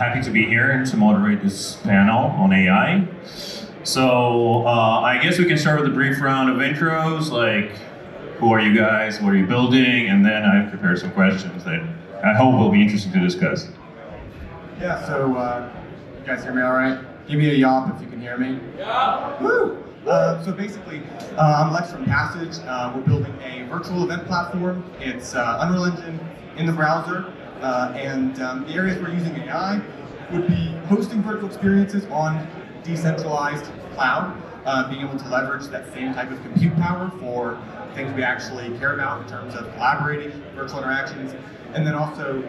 happy to be here and to moderate this panel on AI. So I guess we can start with a brief round of intros, like who are you guys, what are you building, and then I've prepared some questions that I hope will be interesting to discuss. Yeah, so you guys hear me all right? Give me a yawp if you can hear me. Yeah. Woo! So basically, I'm Lex from Passage. We're building a virtual event platform. It's Unreal Engine in the browser. And the areas we're using AI would be hosting virtual experiences on decentralized cloud, being able to leverage that same type of compute power for things we actually care about in terms of collaborating, virtual interactions, and then also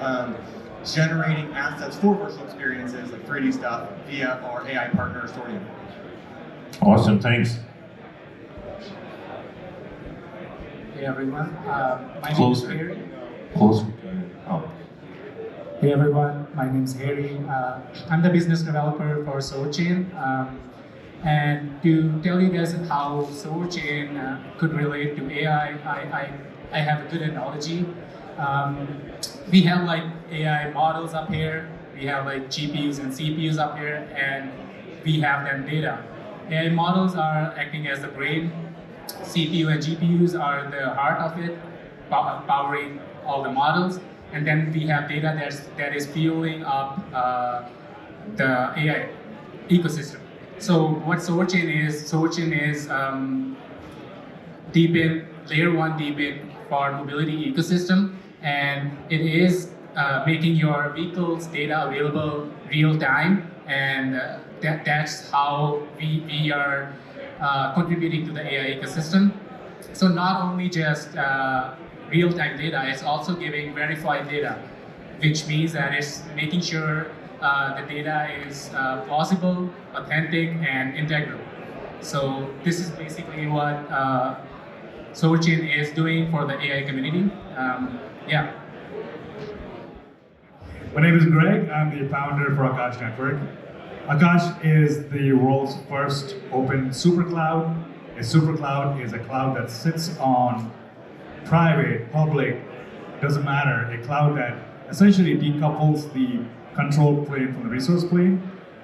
generating assets for virtual experiences like 3D stuff via our AI partner, Osuri. Awesome, thanks. Hey everyone, my name is Harry. Close. Oh. Hey everyone, my name is Harry. I'm the business developer for SoarChain. And to tell you guys how SoarChain could relate to AI, I have a good analogy. We have like AI models up here, we have like GPUs and CPUs up here, and we have them data. AI models are acting as the brain, CPU and GPUs are the heart of it, powering all the models, and then we have data that is fueling up the AI ecosystem. So what SoarChain is layer 1 deepin for mobility ecosystem, and it is making your vehicle's data available real time, and that's how we are contributing to the AI ecosystem. So not only just real-time data, it's also giving verified data, which means that it's making sure the data is plausible, authentic, and integral. So this is basically what SoarChain is doing for the AI community. Yeah. My name is Greg. I'm the founder for Akash Network. Akash is the world's first open supercloud. A supercloud is a cloud that sits on private, public, doesn't matter, a cloud that essentially decouples the control plane from the resource plane.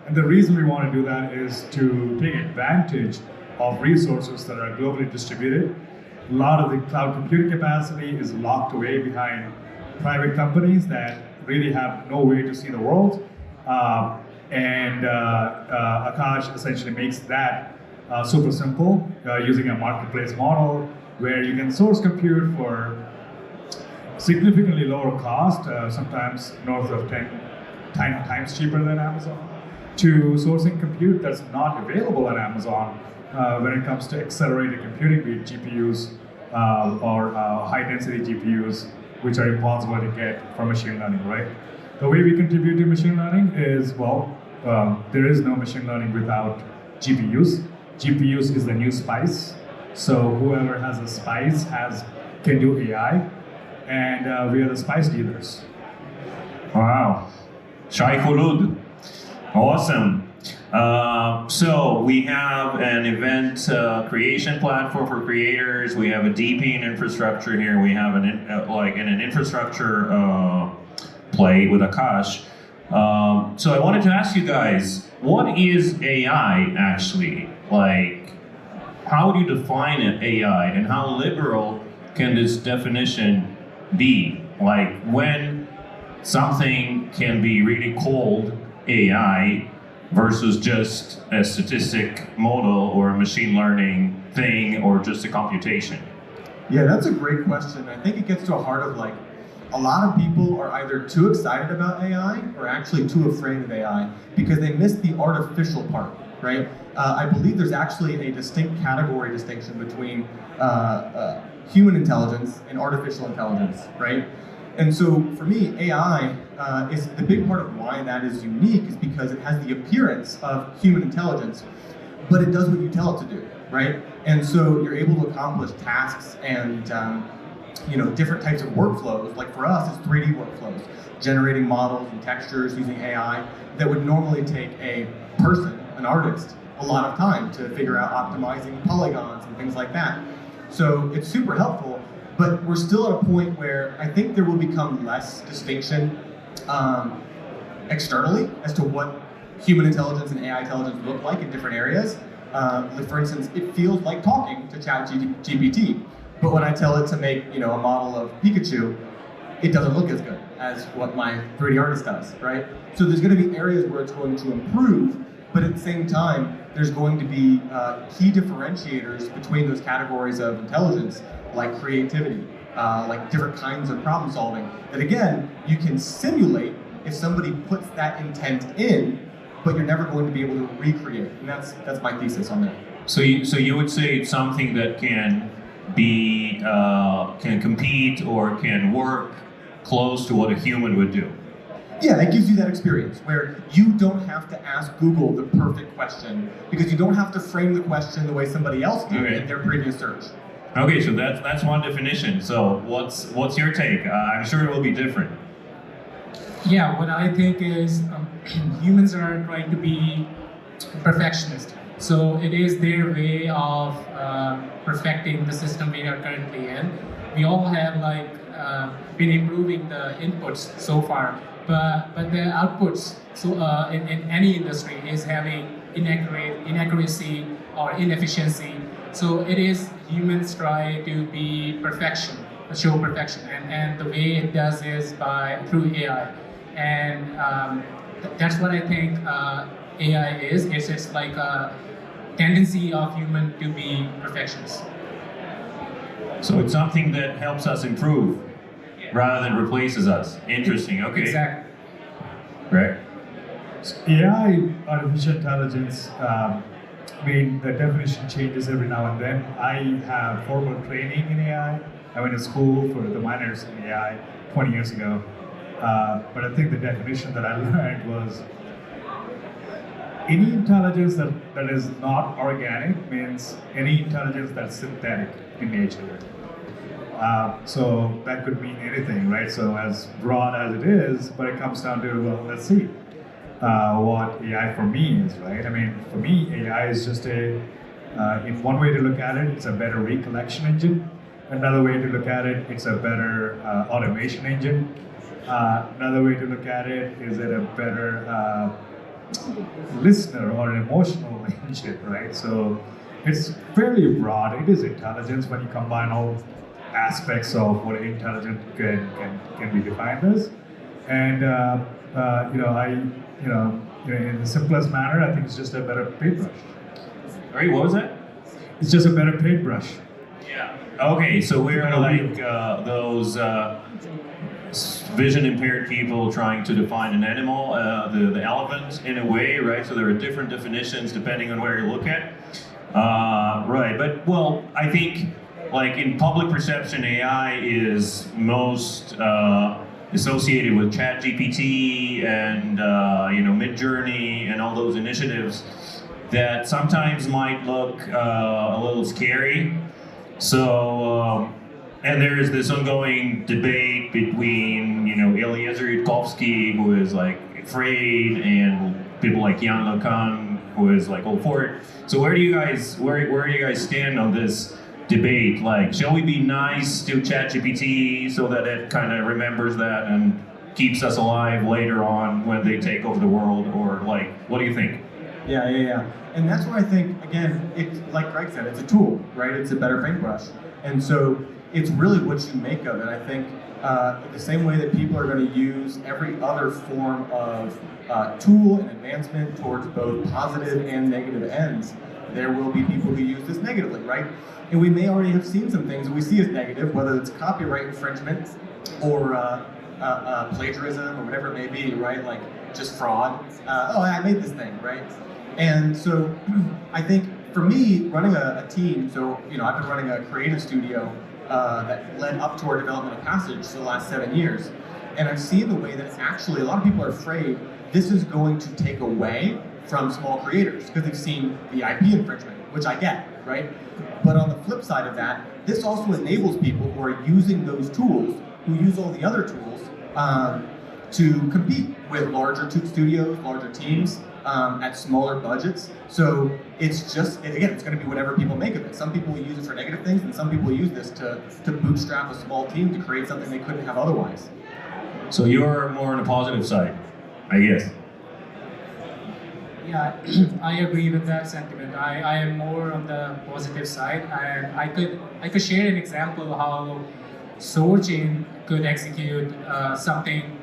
And the reason we want to do that is to take advantage of resources that are globally distributed. A lot of the cloud computing capacity is locked away behind private companies that really have no way to see the world. Akash essentially makes that super simple using a marketplace model where you can source compute for significantly lower cost, sometimes north of 10 times cheaper than Amazon, to sourcing compute that's not available on Amazon when it comes to accelerated computing, be it GPUs or high-density GPUs, which are impossible to get for machine learning, right? The way we contribute to machine learning is, well, there is no machine learning without GPUs. GPUs is the new spice. So whoever has a spice can do AI, and we are the spice dealers. Wow. Shai Khulud. Awesome. So we have an event creation platform for creators. We have a deepin infrastructure here. We have an infrastructure play with Akash. So I wanted to ask you guys, what is AI actually? Like, how do you define an AI, and how liberal can this definition be? Like, when something can be really called AI versus just a statistic model or a machine learning thing or just a computation? Yeah, that's a great question. I think it gets to the heart of like, a lot of people are either too excited about AI or actually too afraid of AI because they miss the artificial part, right? I believe there's actually a distinct category distinction between human intelligence and artificial intelligence, right? And so for me, AI is the big part of why that is unique is because it has the appearance of human intelligence, but it does what you tell it to do, right? And so you're able to accomplish tasks and different types of workflows. Like for us, it's 3D workflows, generating models and textures using AI that would normally take a person, an artist, a lot of time to figure out optimizing polygons and things like that. So it's super helpful, but we're still at a point where I think there will become less distinction externally as to what human intelligence and AI intelligence look like in different areas. Like for instance, it feels like talking to ChatGPT, but when I tell it to make a model of Pikachu, it doesn't look as good as what my 3D artist does, right? So there's going to be areas where it's going to improve, but at the same time, there's going to be key differentiators between those categories of intelligence, like creativity, like different kinds of problem solving, that again, you can simulate if somebody puts that intent in, but you're never going to be able to recreate. And that's my thesis on that. So you would say it's something that can be, can compete or can work close to what a human would do? Yeah, it gives you that experience where you don't have to ask Google the perfect question because you don't have to frame the question the way somebody else did in their previous search. Okay, so that's one definition. So what's your take? I'm sure it will be different. Yeah, what I think is humans are trying to be perfectionist. So it is their way of perfecting the system we are currently in. We all have been improving the inputs so far, but the outputs in any industry is having inaccuracy or inefficiency. So it is humans try to be show perfection, and the way it does is through AI, and that's what I think AI is. It's like a tendency of human to be perfectionists. So it's something that helps us improve rather than replaces us. Interesting. Okay. Exactly. Right. AI, artificial intelligence, the definition changes every now and then. I have formal training in AI. I went to school for the minors in AI 20 years ago. But I think the definition that I learned was any intelligence that is not organic means any intelligence that's synthetic in nature. So that could mean anything, right? So as broad as it is, but it comes down to, well, let's see what AI for me is, right? I mean, for me, AI is just in one way to look at it, it's a better recollection engine. Another way to look at it, it's a better automation engine. Another way to look at it, is it a better listener or an emotional engine, right? So it's fairly broad. It is intelligence when you combine all aspects of what intelligence can be defined as. And in the simplest manner, I think it's just a better paintbrush. Sorry, what was that? It's just a better paintbrush. Yeah. Okay, so we're like those vision impaired people trying to define an animal, the elephant in a way, right? So there are different definitions depending on where you look at. Right, but well, I think like in public perception, AI is most associated with ChatGPT and Midjourney and all those initiatives that sometimes might look a little scary. So, and there is this ongoing debate between Eliezer Yudkowsky, who is like afraid, and people like Jan LeCun, who is like all for it. So where do you guys stand on this debate? Like, shall we be nice to ChatGPT so that it kind of remembers that and keeps us alive later on when they take over the world, or like, what do you think? Yeah. And that's what I think, again, it's like Greg said, it's a tool, right? It's a better paintbrush. And so it's really what you make of it. I think the same way that people are going to use every other form of tool and advancement towards both positive and negative ends, there will be people who use this negatively, right? And we may already have seen some things that we see as negative, whether it's copyright infringement or plagiarism or whatever it may be, right? Like just fraud. I made this thing, right? And so I think for me, running a team, so I've been running a creative studio that led up to our development of Passage for the last 7 years. And I've seen the way that actually a lot of people are afraid this is going to take away from small creators because they've seen the IP infringement, which I get, right? But on the flip side of that, this also enables people who are using those tools, who use all the other tools, to compete with larger studios, larger teams, at smaller budgets. So it's just, again, it's going to be whatever people make of it. Some people will use it for negative things, and some people use this to bootstrap a small team to create something they couldn't have otherwise. So you're more on the positive side. I guess. Yeah, I agree with that sentiment. I am more on the positive side, and I could share an example how SoarChain could execute something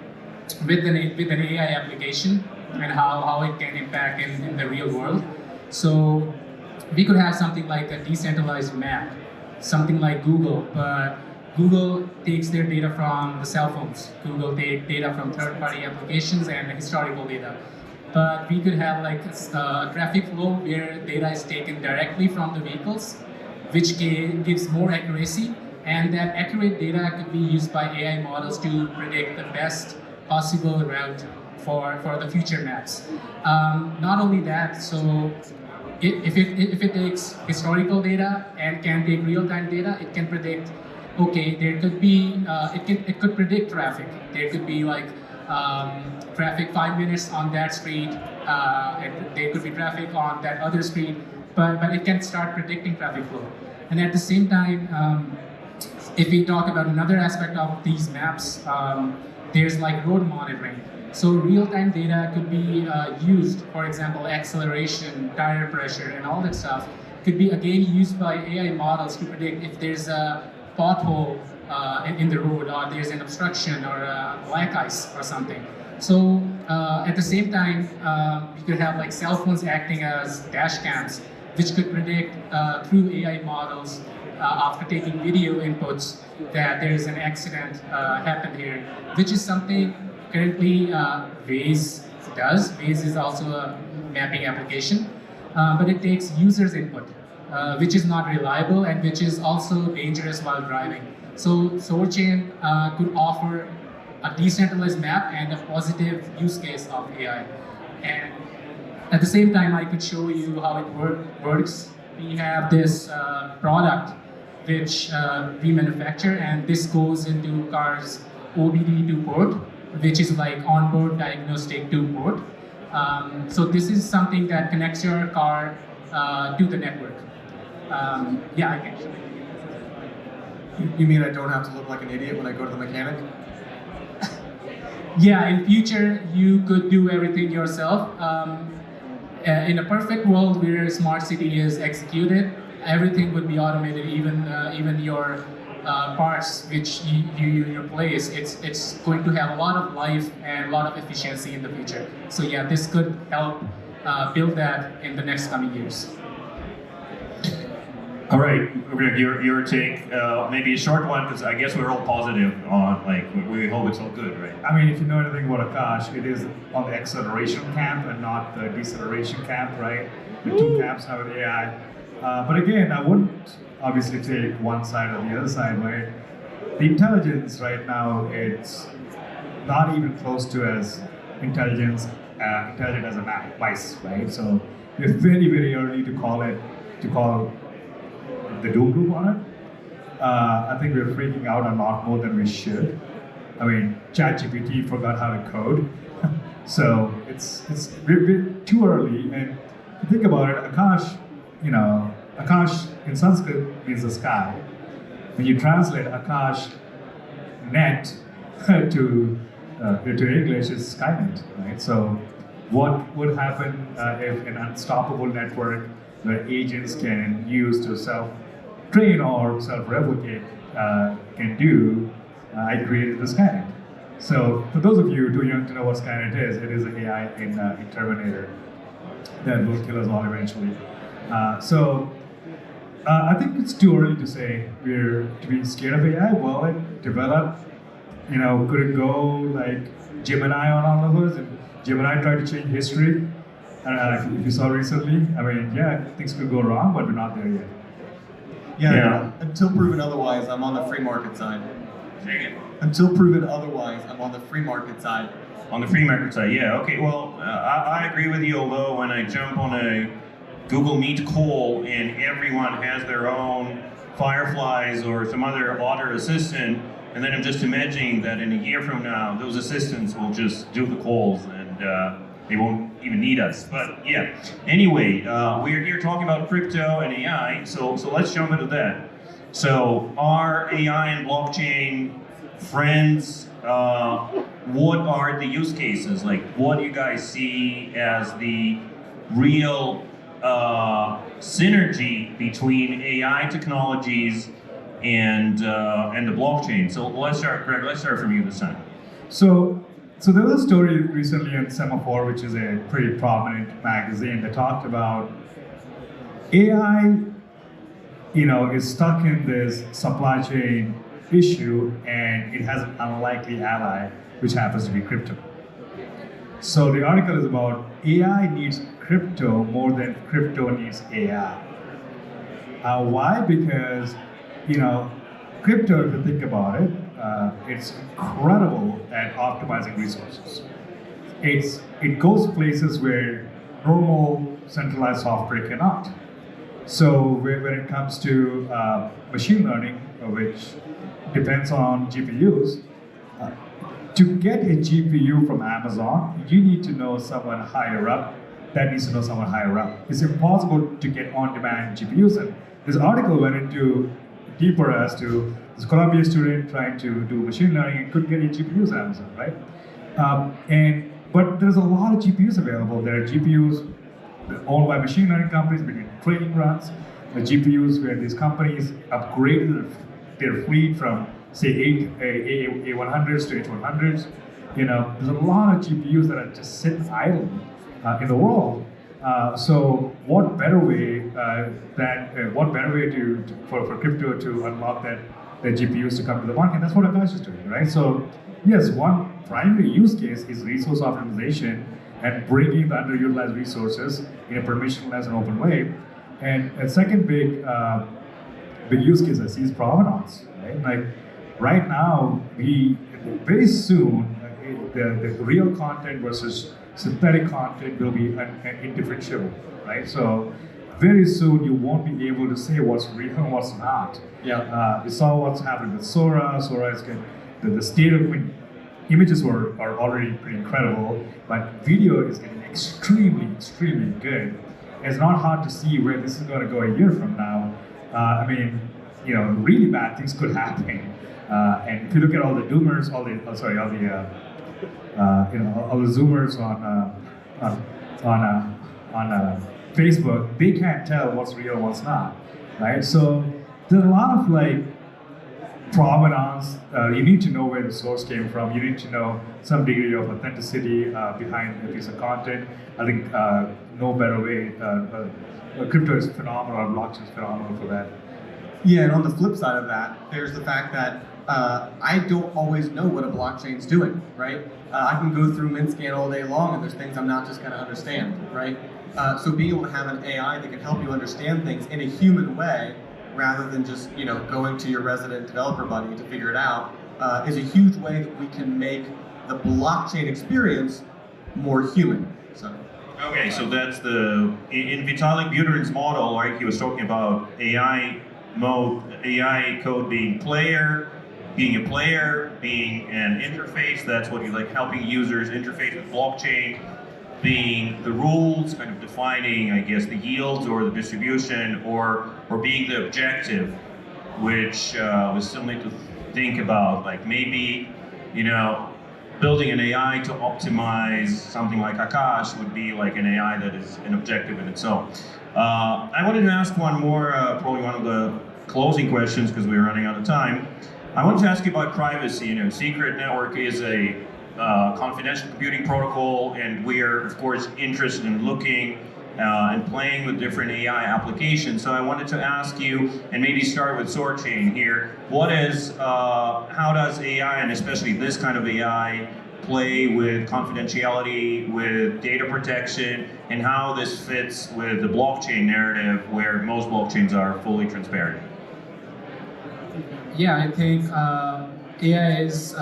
with an AI application and how it can impact in the real world. So we could have something like a decentralized map, something like Google, but Google takes their data from the cell phones. Google take data from third-party applications and historical data. But we could have like a traffic flow where data is taken directly from the vehicles, which gives more accuracy, and that accurate data could be used by AI models to predict the best possible route for the future maps. Not only that, so if it takes historical data and can take real-time data, it can predict. Okay, there could be it could predict traffic. There could be like traffic 5 minutes on that street, and there could be traffic on that other street, but it can start predicting traffic flow. And at the same time, if we talk about another aspect of these maps, there's like road monitoring. So real-time data could be used, for example, acceleration, tire pressure, and all that stuff could be again used by AI models to predict if there's a pothole in the road, or there's an obstruction or black ice or something. So at the same time, we could have like cell phones acting as dash cams, which could predict through AI models after taking video inputs that there's an accident happened here, which is something currently Waze does. Waze is also a mapping application, but it takes users' input, which is not reliable and which is also dangerous while driving. So SoarChain could offer a decentralized map and a positive use case of AI. And at the same time, I could show you how it works. We have this product which we manufacture, and this goes into cars OBD2 port, which is like onboard diagnostic 2 port. So this is something that connects your car to the network. Yeah, I can show you. You mean I don't have to look like an idiot when I go to the mechanic? Yeah, in future you could do everything yourself. In a perfect world where smart city is executed, everything would be automated, even your parts which you replace. It's going to have a lot of life and a lot of efficiency in the future. So yeah, this could help build that in the next coming years. All right, Rick, your take, maybe a short one, because I guess we're all positive on, like, we hope it's all good, right? I mean, if you know anything about Akash, it is on the acceleration camp and not the deceleration camp, right? The two camps have AI. But again, I wouldn't obviously take one side or the other side, right? The intelligence right now, it's not even close to as intelligent as a mice, right? So we're very, very early to call the doom group on it. I think we're freaking out a lot more than we should. I mean, ChatGPT forgot how to code. So we're too early. And if you think about it, Akash, Akash in Sanskrit means the sky. When you translate Akash net to English, is Skynet, right? So what would happen if an unstoppable network where agents can use to self-train or self-replicate can do, I created the Skynet. So for those of you too young to know what Skynet is, it is an AI in Terminator that will kill us all eventually. I think it's too early to say we're to be scared of AI. Well, it developed, could it go like Gemini on all of us? And Gemini tried to change history. If you saw recently, I mean, yeah, things could go wrong, but we're not there yet. Yeah. Until proven otherwise, I'm on the free market side. Until proven otherwise, I'm on the free market side. On the free market side, yeah. Okay, well, I agree with you, although when I jump on a Google Meet call and everyone has their own Fireflies or some other Otter assistant, and then I'm just imagining that in a year from now, those assistants will just do the calls and they won't even need us. But yeah, anyway, we're here talking about crypto and AI, so let's jump into that. So are AI and blockchain friends? what are the use cases? Like, what do you guys see as the real synergy between AI technologies and the blockchain? So let's start, Greg. Let's start from you this time. So there was a story recently in Semaphore, which is a pretty prominent magazine, that talked about AI, is stuck in this supply chain issue, and it has an unlikely ally, which happens to be crypto. So the article is about AI needs crypto more than crypto needs AI. Why? Because, crypto, if you think about it, it's incredible at optimizing resources. It goes places where normal centralized software cannot. So when it comes to machine learning, which depends on GPUs, to get a GPU from Amazon, you need to know someone higher up that needs to know someone higher up. It's impossible to get on-demand GPUs. And this article went into deeper as to this Columbia student trying to do machine learning and couldn't get any GPUs on Amazon, right? But there's a lot of GPUs available. There are GPUs owned by machine learning companies between training runs, the GPUs where these companies upgraded their fleet from, say, A100s to H100s. There's a lot of GPUs that are just sitting idle in the world. So what better way for crypto to unlock the GPUs to come to the market? That's what Akash is doing, right? So yes, one primary use case is resource optimization and bringing the underutilized resources in a permissionless and open way. And a second big use case I see is provenance, right? Like right now, very soon, the real content versus synthetic content will be indifferentiable, right? So very soon you won't be able to say what's real and what's not. Yeah. We saw what's happening with Sora. Sora is good. The state of images are already pretty incredible, but video is getting extremely, extremely good. It's not hard to see where this is going to go a year from now. Really bad things could happen. And if you look at all the doomers, all the zoomers on Facebook, they can't tell what's real and what's not, right? So there's a lot of provenance. You need to know where the source came from. You need to know some degree of authenticity behind a piece of content. I think no better way. Crypto is phenomenal. Blockchain is phenomenal for that. Yeah, and on the flip side of that, there's the fact that I don't always know what a blockchain's doing, right? I can go through MintScan all day long, and there's things I'm not just going to understand, right? So being able to have an AI that can help you understand things in a human way, rather than just going to your resident developer buddy to figure it out, is a huge way that we can make the blockchain experience more human. So. Okay, so that's in Vitalik Buterin's model, right? He was talking about AI code being a player, being an interface. That's what you helping users interface with blockchain, being the rules, kind of defining, I guess, the yields or the distribution, or being the objective, which was something to think about. Like maybe, building an AI to optimize something like Akash would be like an AI that is an objective in itself. I wanted to ask one more, probably one of the closing questions because we're running out of time. I wanted to ask you about privacy. Secret Network is a confidential computing protocol, and we are, of course, interested in looking and playing with different AI applications. So I wanted to ask you, and maybe start with SoarChain here, how does AI, and especially this kind of AI, play with confidentiality, with data protection, and how this fits with the blockchain narrative where most blockchains are fully transparent? Yeah, I think AI is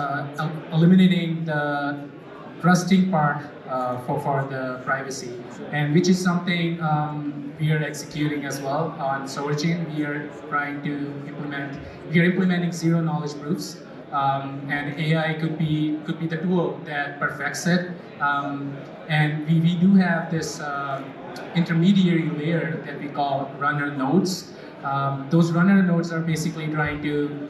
eliminating the trusting part for the privacy, and which is something we are executing as well on SoarChain. We are implementing zero knowledge proofs, and AI could be the tool that perfects it. And we do have this intermediary layer that we call runner nodes. Those runner nodes are basically trying to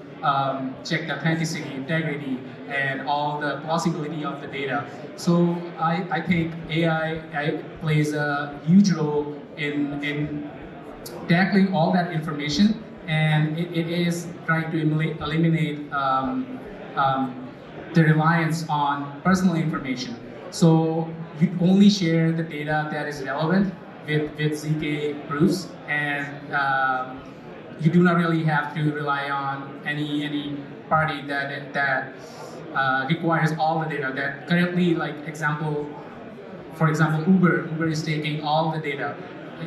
check the authenticity, integrity, and all the plausibility of the data. So I think AI plays a huge role in tackling all that information, and it is trying to eliminate the reliance on personal information. So you only share the data that is relevant with ZK proofs, and you do not really have to rely on any party that requires all the data. That currently, for example, Uber is taking all the data,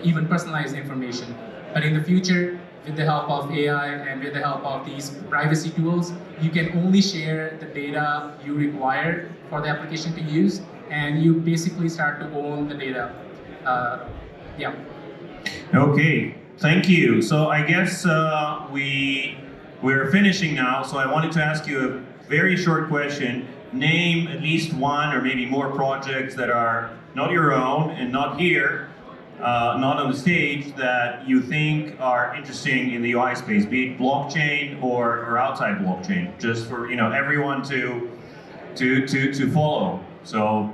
even personalized information. But in the future, with the help of AI and with the help of these privacy tools, you can only share the data you require for the application to use, and you basically start to own the data. Yeah. Okay, thank you. So I guess we're finishing now. So I wanted to ask you a very short question. Name at least one or maybe more projects that are not your own and not here, not on the stage, that you think are interesting in the UI space, be it blockchain or outside blockchain, just for everyone to follow. So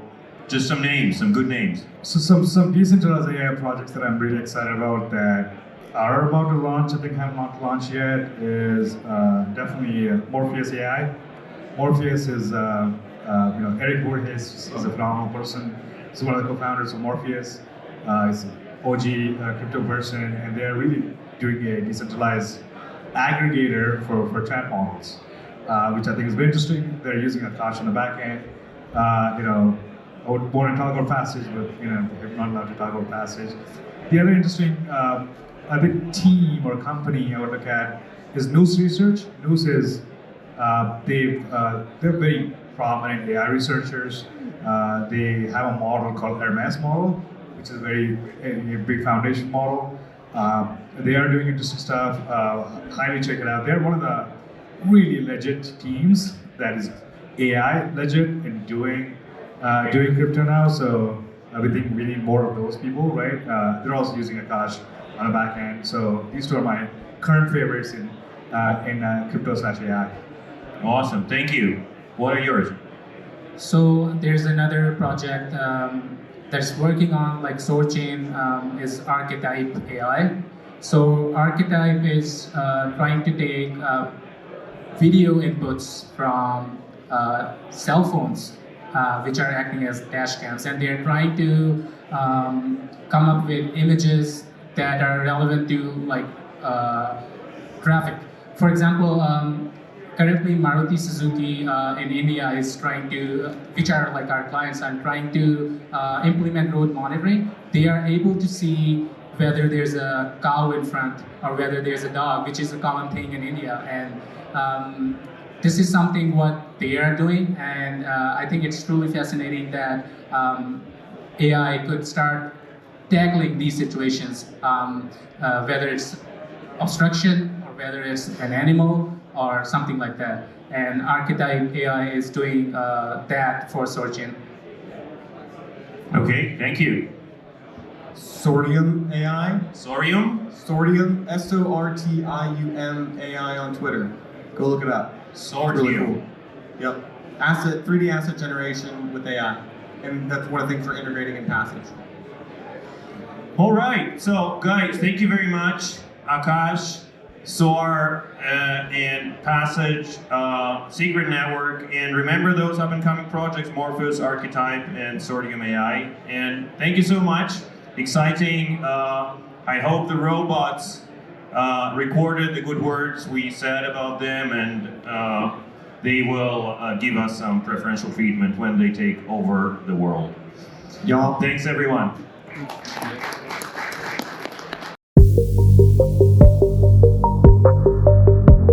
just some names, some good names. So some decentralized AI projects that I'm really excited about that are about to launch, I think have not launched yet, is definitely Morpheus AI. Morpheus is, Eric Voorhees is a phenomenal person. He's one of the co-founders of Morpheus. He's an OG crypto person, and they're really doing a decentralized aggregator for chat models, which I think is very interesting. They're using Akash on the back end. I would want to talk about Passage, but I'm not allowed to talk about Passage. The other interesting, I think, team or company I would look at is Noose Research. Noose is they're very prominent AI researchers. They have a model called Hermes model, which is a big foundation model. They are doing interesting stuff. Highly check it out. They're one of the really legit teams that is AI legit in doing crypto now. So we think we need more of those people, right? They're also using Akash on the back end. So these two are my current favorites in crypto/AI. Awesome, thank you. What are yours? So there's another project that's working on SoarChain is Archetype AI. So Archetype is trying to take video inputs from cell phones, which are acting as dash cams, and they're trying to come up with images that are relevant to traffic. For example, currently Maruti Suzuki in India is trying to, which are our clients, are trying to implement road monitoring. They are able to see whether there's a cow in front or whether there's a dog, which is a common thing in India. And this is something what they are doing, and I think it's truly fascinating that AI could start tackling these situations, whether it's obstruction or whether it's an animal or something like that. And Archetype AI is doing that for SoarChain. Okay, thank you. Sortium AI. Sorium? Sortium, SORTIUM AI on Twitter. Go look it up. Sortium. Really cool. Yep. 3D asset generation with AI. And that's one of the things we're integrating in Passage. All right, so guys, thank you very much. Akash, Soar, and Passage, Secret Network, and remember those up-and-coming projects, Morpheus, Archetype, and Sortium AI. And thank you so much. Exciting. I hope the robots recorded the good words we said about them, and they will give us some preferential treatment when they take over the world. Y'all. Thanks, everyone.